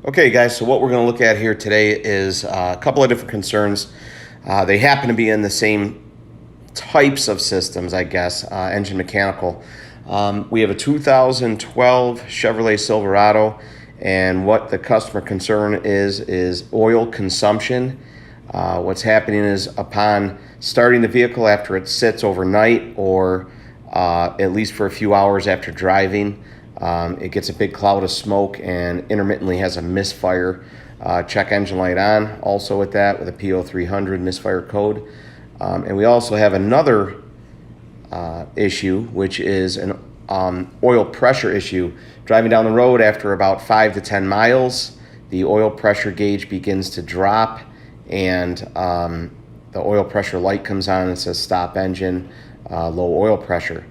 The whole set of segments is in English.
Okay, guys, so what we're going to look at here today is a couple of different concerns. They happen to be in the same types of systems, I guess, engine mechanical. We have a 2012 Chevrolet Silverado, and what the customer concern is oil consumption. What's happening is upon starting the vehicle after it sits overnight or at least for a few hours after driving, it gets a big cloud of smoke and intermittently has a misfire. Check engine light on also with that, with a P0300 misfire code. And we also have another issue, which is an oil pressure issue. Driving down the road after about 5 to 10 miles, the oil pressure gauge begins to drop, and the oil pressure light comes on and says stop engine, low oil pressure.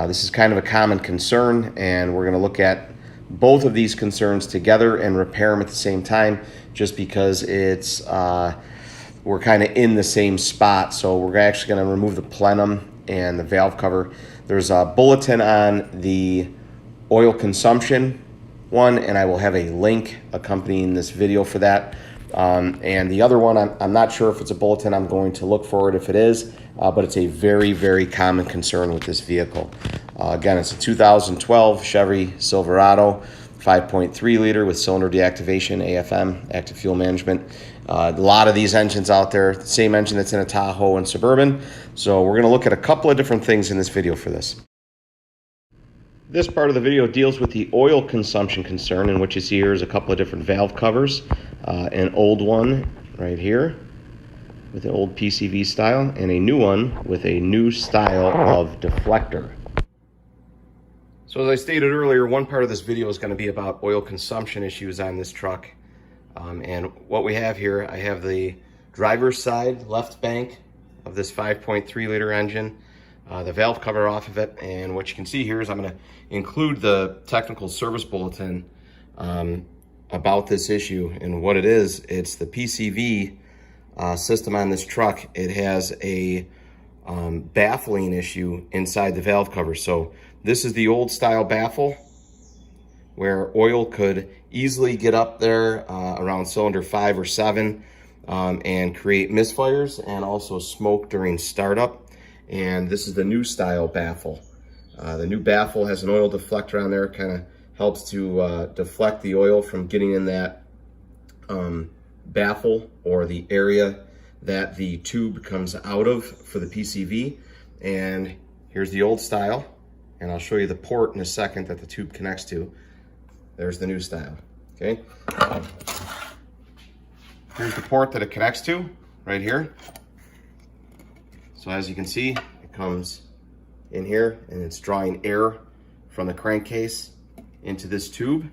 This is kind of a common concern, and we're going to look at both of these concerns together and repair them at the same time, just because it's we're kind of in the same spot. So we're actually going to remove the plenum and the valve cover. There's a bulletin on the oil consumption one, and I will have a link accompanying this video for that. And the other one, I'm not sure if it's a bulletin. I'm going to look for it if it is, but it's a very, very common concern with this vehicle. Again, it's a 2012 Chevy Silverado, 5.3 liter with cylinder deactivation, AFM, active fuel management. A lot of these engines out there, the same engine that's in a Tahoe and Suburban. So we're going to look at a couple of different things in this video for this. This part of the video deals with the oil consumption concern, and what you see here is a couple of different valve covers. An old one right here with the old PCV style, and a new one with a new style of deflector. So as I stated earlier, one part of this video is going to be about oil consumption issues on this truck. And what we have here, I have the driver's side left bank of this 5.3 liter engine, the valve cover off of it, and what you can see here is I'm going to include the technical service bulletin about this issue. And what it is, it's the PCV system on this truck. It has a baffling issue inside the valve cover. So this is the old style baffle where oil could easily get up there around cylinder 5 or 7 and create misfires and also smoke during startup. And this is the new style baffle. The new baffle has an oil deflector on there, kind of helps to deflect the oil from getting in that baffle or the area that the tube comes out of for the PCV. And here's the old style, and I'll show you the port in a second that the tube connects to. There's the new style, okay? Here's the port that it connects to, right here. So as you can see, it comes in here and it's drawing air from the crankcase into this tube.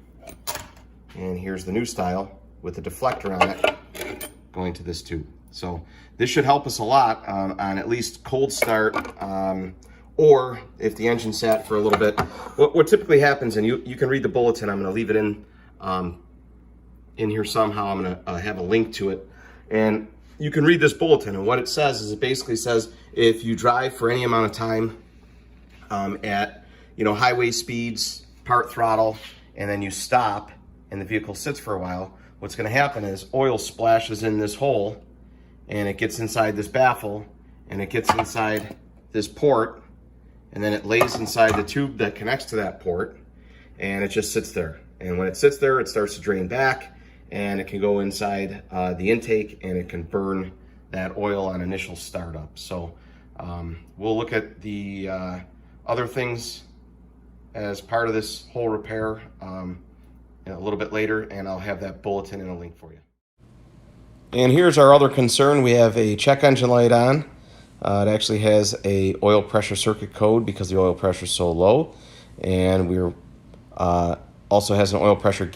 And here's the new style with the deflector on it going to this tube. So this should help us a lot on at least cold start, or if the engine sat for a little bit. What typically happens, and you can read the bulletin, I'm gonna leave it in here somehow. I'm gonna have a link to it. And you can read this bulletin, and what it says is it basically says if you drive for any amount of time at highway speeds, part throttle, and then you stop and the vehicle sits for a while, what's going to happen is oil splashes in this hole and it gets inside this baffle and it gets inside this port, and then it lays inside the tube that connects to that port, and it just sits there. And when it sits there, it starts to drain back, and it can go inside the intake and it can burn that oil on initial startup. So we'll look at the other things as part of this whole repair a little bit later, and I'll have that bulletin and a link for you. And here's our other concern. We have a check engine light on. It actually has a oil pressure circuit code because the oil pressure is so low, and we're also has an oil pressure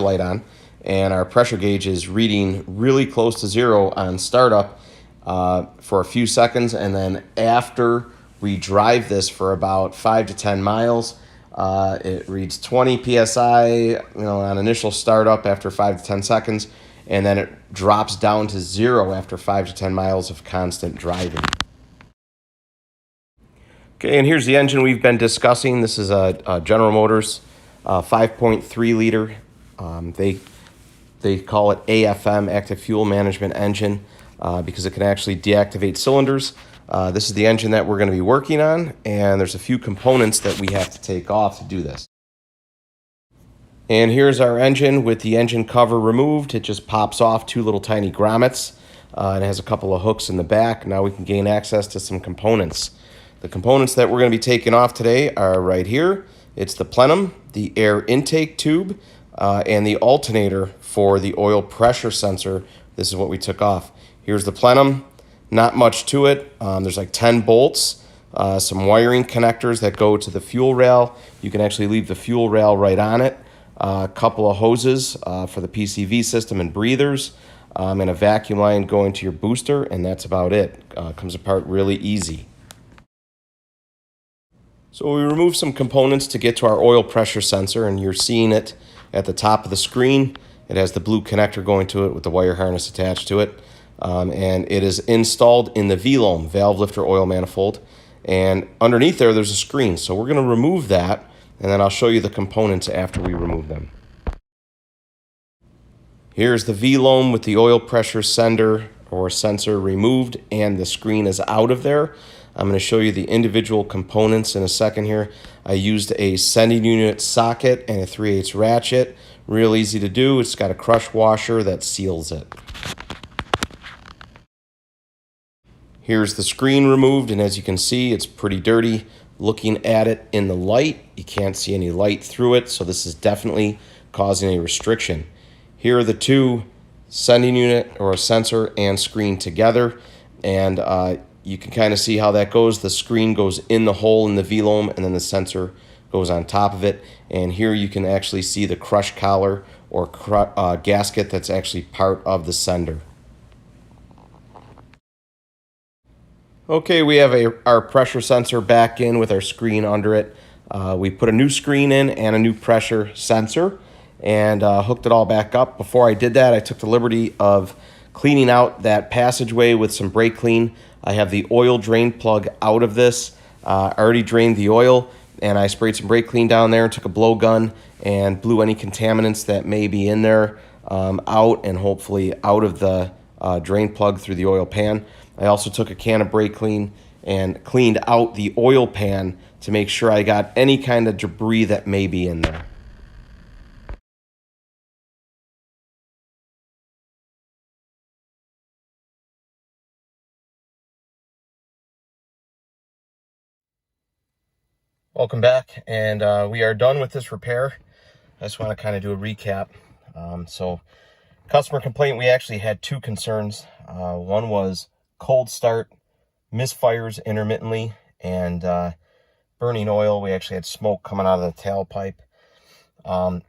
light on, and our pressure gauge is reading really close to zero on startup for a few seconds, and then after we drive this for about 5 to 10 miles, it reads 20 psi on initial startup after 5 to 10 seconds, and then it drops down to zero after 5 to 10 miles of constant driving. Okay, and here's the engine we've been discussing. This is a General Motors 5.3 liter They call it AFM, Active Fuel Management Engine, because it can actually deactivate cylinders. This is the engine that we're going to be working on, and there's a few components that we have to take off to do this. And here's our engine with the engine cover removed. It just pops off 2 little tiny grommets. And it has a couple of hooks in the back. Now we can gain access to some components. The components that we're going to be taking off today are right here. It's the plenum, the air intake tube, and the alternator for the oil pressure sensor. This is what we took off. Here's the plenum. Not much to it. There's like 10 bolts, some wiring connectors that go to the fuel rail. You can actually leave the fuel rail right on it. A couple of hoses for the PCV system and breathers, and a vacuum line going to your booster, and that's about it. Comes apart really easy. So we removed some components to get to our oil pressure sensor, and you're seeing it at the top of the screen. It has the blue connector going to it with the wire harness attached to it, and it is installed in the VLOM, valve lifter oil manifold, and underneath there's a screen. So we're going to remove that, and then I'll show you the components after we remove them. Here's the VLOM with the oil pressure sender or sensor removed, and the screen is out of there. I'm going to show you the individual components in a second here. I used a sending unit socket and a 3/8 ratchet. Real easy to do. It's got a crush washer that seals it. Here's the screen removed, and as you can see, it's pretty dirty. Looking at it in the light, you can't see any light through it, so this is definitely causing a restriction. Here are the 2 sending unit or a sensor and screen together, and you can kind of see how that goes. The screen goes in the hole in the VLOM, and then the sensor goes on top of it. And here you can actually see the crush collar or gasket that's actually part of the sender. Okay, we have our pressure sensor back in with our screen under it. We put a new screen in and a new pressure sensor, and hooked it all back up. Before I did that, I took the liberty of cleaning out that passageway with some brake clean. I have the oil drain plug out of this. I already drained the oil, and I sprayed some brake clean down there, took a blowgun, and blew any contaminants that may be in there out, and hopefully out of the drain plug through the oil pan. I also took a can of brake clean and cleaned out the oil pan to make sure I got any kind of debris that may be in there. Welcome back, and we are done with this repair. I just want to kind of do a recap. So customer complaint, we actually had 2 concerns. One was cold start, misfires intermittently, and burning oil. We actually had smoke coming out of the tailpipe.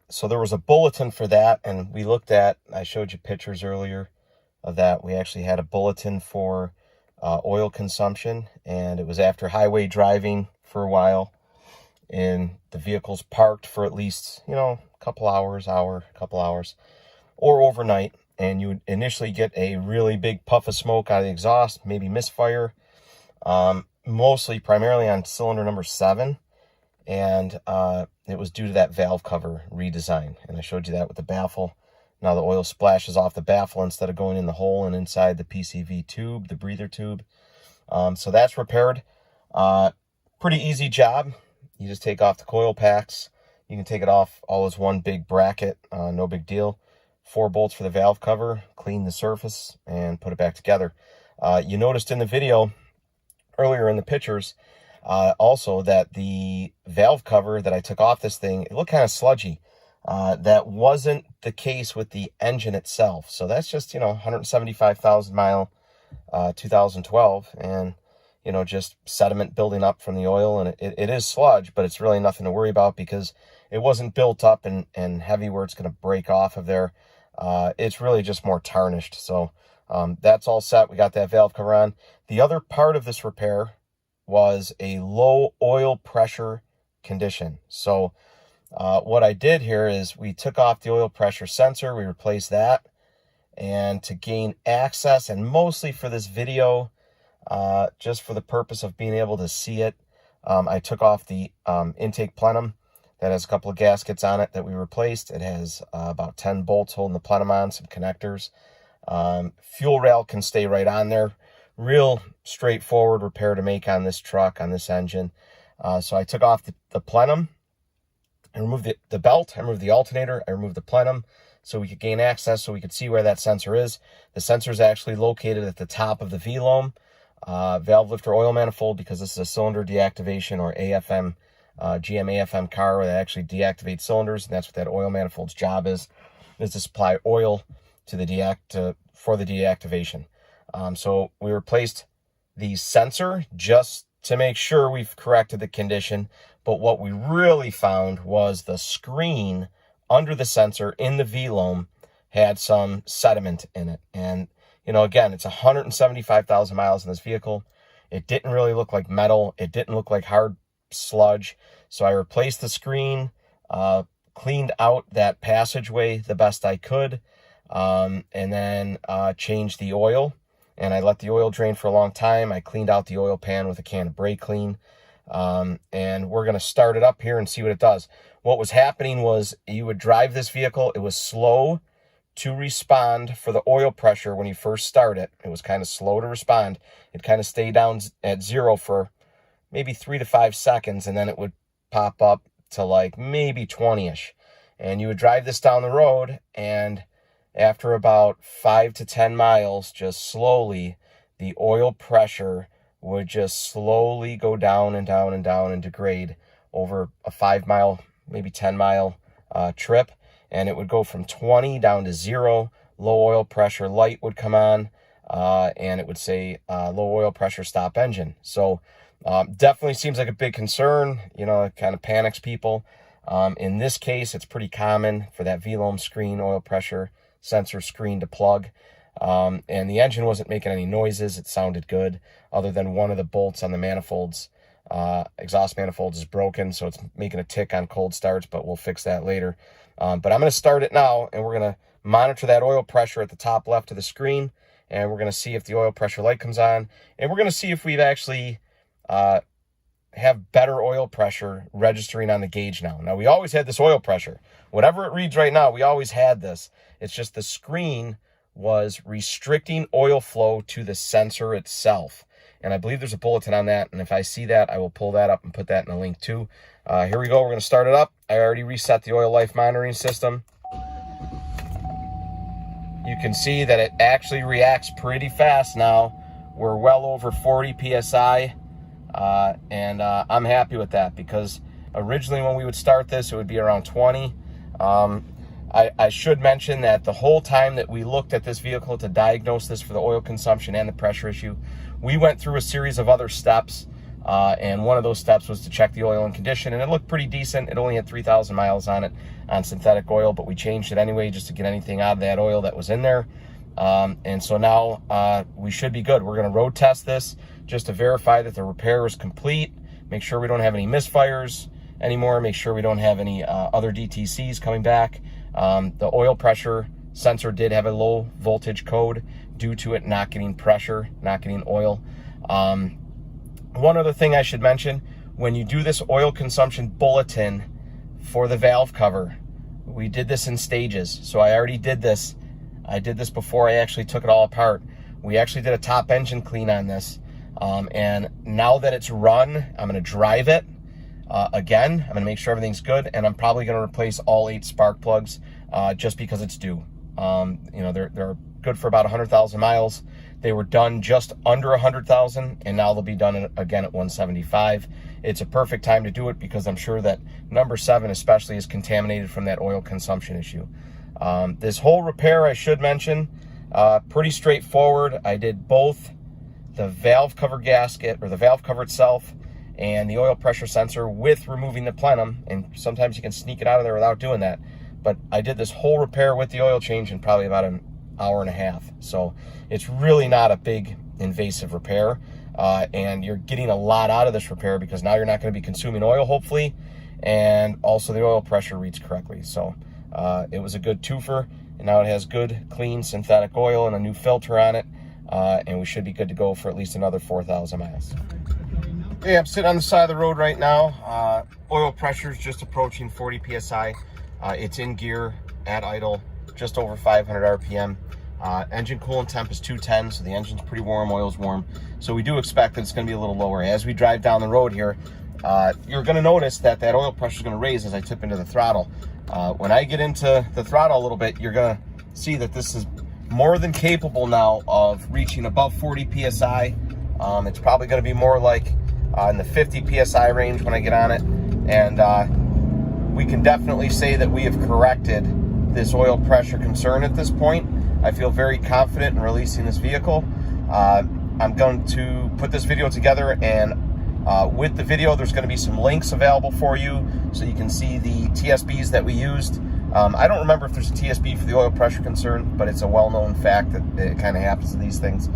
So there was a bulletin for that, and we looked at, I showed you pictures earlier of that. We actually had a bulletin for oil consumption, and it was after highway driving for a while, and the vehicle's parked for at least, a couple hours, or overnight, and you would initially get a really big puff of smoke out of the exhaust, maybe misfire, primarily on cylinder number 7, and it was due to that valve cover redesign, and I showed you that with the baffle. Now the oil splashes off the baffle instead of going in the hole and inside the PCV tube, the breather tube. So that's repaired. Pretty easy job. You just take off the coil packs. You can take it off all as one big bracket, no big deal. 4 bolts for the valve cover, clean the surface, and put it back together. You noticed in the video, earlier in the pictures, also that the valve cover that I took off this thing, it looked kind of sludgy. That wasn't the case with the engine itself. So that's just, 175,000 mile, 2012, and just sediment building up from the oil, and it is sludge, but it's really nothing to worry about because it wasn't built up and heavy where it's going to break off of there. It's really just more tarnished. So that's all set. We got that valve cover on. The other part of this repair was a low oil pressure condition. So what I did here is we took off the oil pressure sensor, we replaced that, and to gain access, and mostly for this video, just for the purpose of being able to see it, I took off the intake plenum. that has a couple of gaskets on it that we replaced. It has about 10 bolts holding the plenum on, some connectors. Fuel rail can stay right on there. Real straightforward repair to make on this truck, on this engine. So I took off the plenum. I removed the belt, I removed the alternator, I removed the plenum so we could gain access, so we could see where that sensor is. The sensor is actually located at the top of the V-loam valve lifter oil manifold, because this is a cylinder deactivation or AFM, GM AFM car where they actually deactivate cylinders, and that's what that oil manifold's job is to supply oil to the for the deactivation. So we replaced the sensor just to make sure we've corrected the condition. But what we really found was the screen under the sensor in the V-loam had some sediment in it. And, you know, again, it's 175,000 miles in this vehicle. It didn't really look like metal. It didn't look like hard sludge. So I replaced the screen, cleaned out that passageway the best I could, and then changed the oil. And I let the oil drain for a long time. I cleaned out the oil pan with a can of brake clean. And we're going to start it up here and see what it does. What was happening was you would drive this vehicle. It was slow to respond for the oil pressure when you first start it. It was kind of slow to respond. It kind of stayed down at 0 for maybe 3 to 5 seconds, and then it would pop up to like maybe 20-ish. And you would drive this down the road, and after about 5 to 10 miles, just slowly, the oil pressure would just slowly go down and down and down and degrade over a 5-mile, maybe 10-mile trip. And it would go from 20 down to 0. Low oil pressure light would come on, and it would say low oil pressure, stop engine. So definitely seems like a big concern. You know, it kind of panics people. In this case, it's pretty common for that V-loam screen oil pressure sensor screen to plug. And the engine wasn't making any noises. It sounded good, other than one of the bolts on the manifolds, exhaust manifolds, is broken, so it's making a tick on cold starts, but we'll fix that later. But I'm going to start it now, and we're going to monitor that oil pressure at the top left of the screen, and we're going to see if the oil pressure light comes on, and we're going to see if we've actually have better oil pressure registering on the gauge now. Now, we always had this oil pressure. Whatever it reads right now, we always had this. It's just the screen was restricting oil flow to the sensor itself. And I believe there's a bulletin on that, and if I see that, I will pull that up and put that in a link too. Here we go. We're going to start it up. I already reset the oil life monitoring system. You can see that it actually reacts pretty fast now. We're well over 40 PSI, and I'm happy with that, because originally when we would start this, it would be around 20. I should mention that the whole time that we looked at this vehicle to diagnose this for the oil consumption and the pressure issue, we went through a series of other steps, and one of those steps was to check the oil and condition, and it looked pretty decent. It only had 3,000 miles on it on synthetic oil, but we changed it anyway just to get anything out of that oil that was in there. And so now we should be good. We're going to road test this just to verify that the repair is complete, make sure we don't have any misfires anymore, make sure we don't have any other DTCs coming back. The oil pressure sensor did have a low voltage code due to it not getting pressure, not getting oil. One other thing I should mention, when you do this oil consumption bulletin for the valve cover, we did this in stages. So I already did this. I did this before I actually took it all apart. We actually did a top engine clean on this. And now that it's run, I'm going to drive it. Again, I'm going to make sure everything's good, and I'm probably going to replace all 8 spark plugs just because it's due. You know, they're good for about 100,000 miles. They were done just under 100,000, and now they'll be done again at 175. It's a perfect time to do it because I'm sure that number 7 especially is contaminated from that oil consumption issue. This whole repair, I should mention, pretty straightforward. I did both the valve cover gasket, or the valve cover itself, and the oil pressure sensor with removing the plenum, and sometimes you can sneak it out of there without doing that. But I did this whole repair with the oil change in probably about an hour and a half. So it's really not a big invasive repair, and you're getting a lot out of this repair because now you're not going to be consuming oil, hopefully, and also the oil pressure reads correctly. So it was a good twofer, and now it has good, clean synthetic oil and a new filter on it, and we should be good to go for at least another 4,000 miles. Okay, I'm sitting on the side of the road right now. Oil pressure is just approaching 40 psi. It's in gear at idle, just over 500 RPM. Engine coolant temp is 210, so the engine's pretty warm, oil's warm. So we do expect that it's going to be a little lower. As we drive down the road here, you're going to notice that oil pressure is going to raise as I tip into the throttle. When I get into the throttle a little bit, you're going to see that this is more than capable now of reaching above 40 psi. It's probably going to be more like in the 50 psi range when I get on it, and we can definitely say that we have corrected this oil pressure concern at this point. I feel very confident in releasing this vehicle. I'm going to put this video together, and with the video there's going to be some links available for you so you can see the TSBs that we used. I don't remember if there's a TSB for the oil pressure concern, but it's a well-known fact that it kind of happens to these things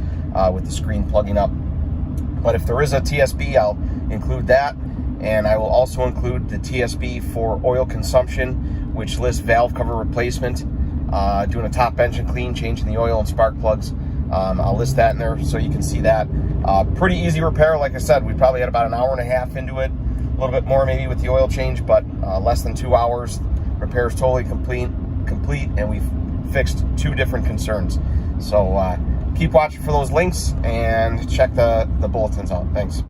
with the screen plugging up. But if there is a TSB, I'll include that, and I will also include the TSB for oil consumption, which lists valve cover replacement, doing a top engine clean, changing the oil and spark plugs. I'll list that in there so you can see that. Pretty easy repair. Like I said, we probably had about an hour and a half into it, a little bit more maybe with the oil change, but less than 2 hours. Repair is totally complete, and we've fixed 2 different concerns. So keep watching for those links and check the bulletins out. Thanks.